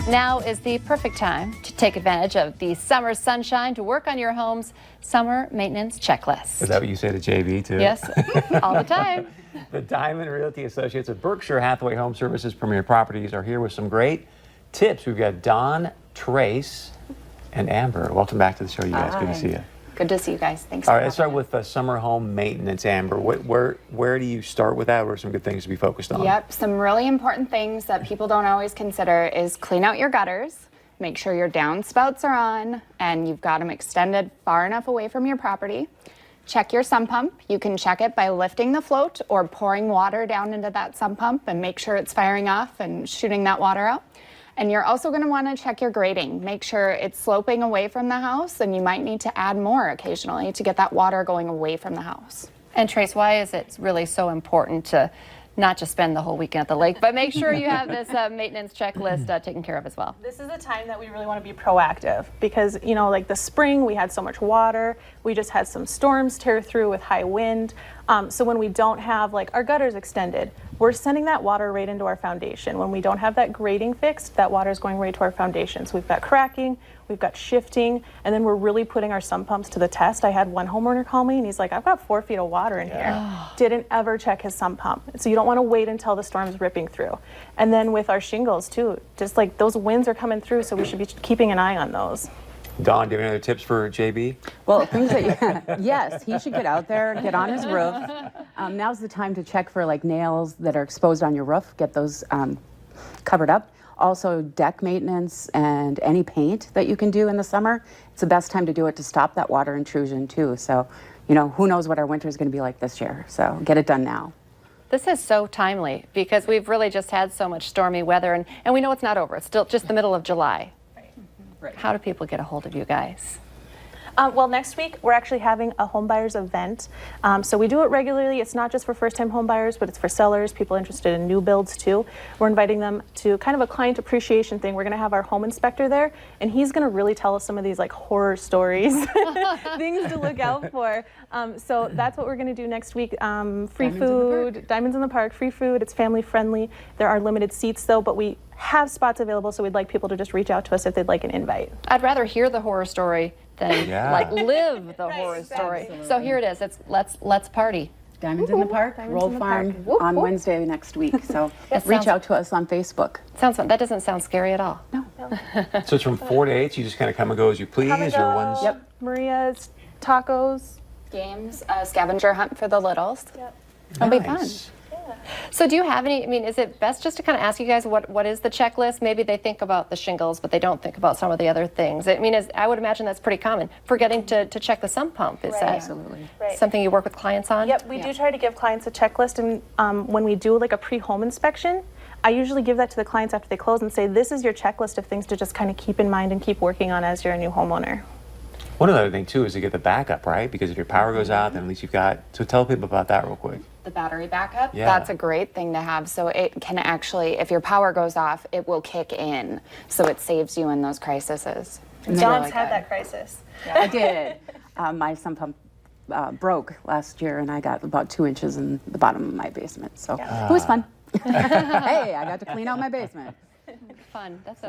Now is the perfect time to take advantage of the summer sunshine to work on your home's summer maintenance checklist. Is that what you say to JB too? Yes, all the time. The Diamond Realty Associates of Berkshire Hathaway Home Services Premier Properties are here with some great tips. We've got Dawn, Trace, and Amber. Welcome back to the show, you guys. Good to see you. Good to see you guys. Thanks. All right, let's start with summer home maintenance. Amber, where do you start with that? What are some good things to be focused on? Yep, some really important things that people don't always consider is clean out your gutters, make sure your downspouts are on and you've got them extended far enough away from your property. Check your sump pump. You can check it by lifting the float or pouring water down into that sump pump and make sure it's firing off and shooting that water out. And you're also going to want to check your grading. Make sure it's sloping away from the house, and you might need to add more occasionally to get that water going away from the house. And Trace, why is it really so important to not just spend the whole weekend at the lake, but make sure you have this maintenance checklist taken care of as well? This is a time that we really want to be proactive because, you know, like the spring, we had so much water. We just had some storms tear through with high wind. So when we don't have like our gutters extended, we're sending that water right into our foundation. When we don't have that grading fixed, that water is going right to our foundation. So we've got cracking, we've got shifting, and then we're really putting our sump pumps to the test. I had one homeowner call me and he's like, I've got 4 feet of water in here. Didn't ever check his sump pump. So you don't want to wait until the storm's ripping through. And then with our shingles too, just like those winds are coming through, so we should be keeping an eye on those. Dawn, do you have any other tips for JB? Well, things that yes, he should get out there, get on his roof. Now's the time to check for like nails that are exposed on your roof, get those covered up. Also deck maintenance and any paint that you can do in the summer. It's the best time to do it to stop that water intrusion too. So, you know, who knows what our winter is going to be like this year. So get it done now. This is so timely because we've really just had so much stormy weather, and we know it's not over. It's still just the middle of July. Right. How do people get a hold of you guys? Well, next week we're actually having a home buyers event. So we do it regularly. It's not just for first-time home buyers, but it's for sellers, people interested in new builds too. We're inviting them to kind of a client appreciation thing. We're going to have our home inspector there, and he's going to really tell us some of these like horror stories, things to look out for. So that's what we're going to do next week. Free food, Diamonds in the Park, free food. It's family friendly. There are limited seats though, but we have spots available, so we'd like people to just reach out to us if they'd like an invite. I'd rather hear the horror story than like live the horror story. Absolutely. So here it is. It's let's party. Diamonds in the Park, Roll Farm on Wednesday next week. So reach out to us on Facebook. Sounds fun. That doesn't sound scary at all. No. So it's from 4 to 8, so you just kind of come and go as you please, Come and or go. one's... Yep. Maria's, tacos. Games, a scavenger hunt for the littles. Yep. It'll be fun. Nice. So do you have any, I mean, is it best just to kind of ask you guys what is the checklist? Maybe they think about the shingles, but they don't think about some of the other things. I mean, I would imagine that's pretty common. Forgetting to check the sump pump. Is that Absolutely. something you work with clients on? Yep, we do try to give clients a checklist, and when we do like a pre-home inspection, I usually give that to the clients after they close and say, this is your checklist of things to just kind of keep in mind and keep working on as you're a new homeowner. One other thing too is to get the backup, right? Because if your power goes out, then at least you've got... So tell people about that real quick. The battery backup, Yeah. that's a great thing to have. So it can actually, if your power goes off, it will kick in. So it saves you in those crises. It's Dawn's really had good. that crisis. I did. My sump pump broke last year, and I got about 2 inches in the bottom of my basement. So it was fun. Hey, I got to clean out my basement. Fun. That's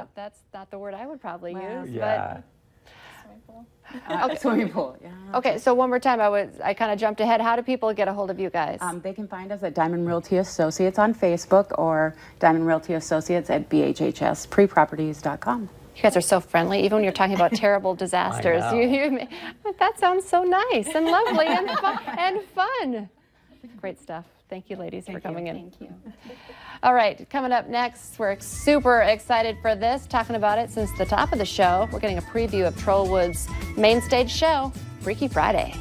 not the word I would probably use. Yeah. Swimming pool. Yeah. But, okay, so one more time, I kind of jumped ahead. How do people get a hold of you guys? They can find us at Diamond Realty Associates on Facebook or Diamond Realty Associates at bhhspreproperties.com. You guys are so friendly, even when you're talking about terrible disasters. I know. That sounds so nice and lovely and fun. Great stuff. Thank you, ladies, for coming in. Thank you. All right, coming up next, we're super excited for this, talking about it since the top of the show. We're getting a preview of Trollwood's main stage show, Freaky Friday.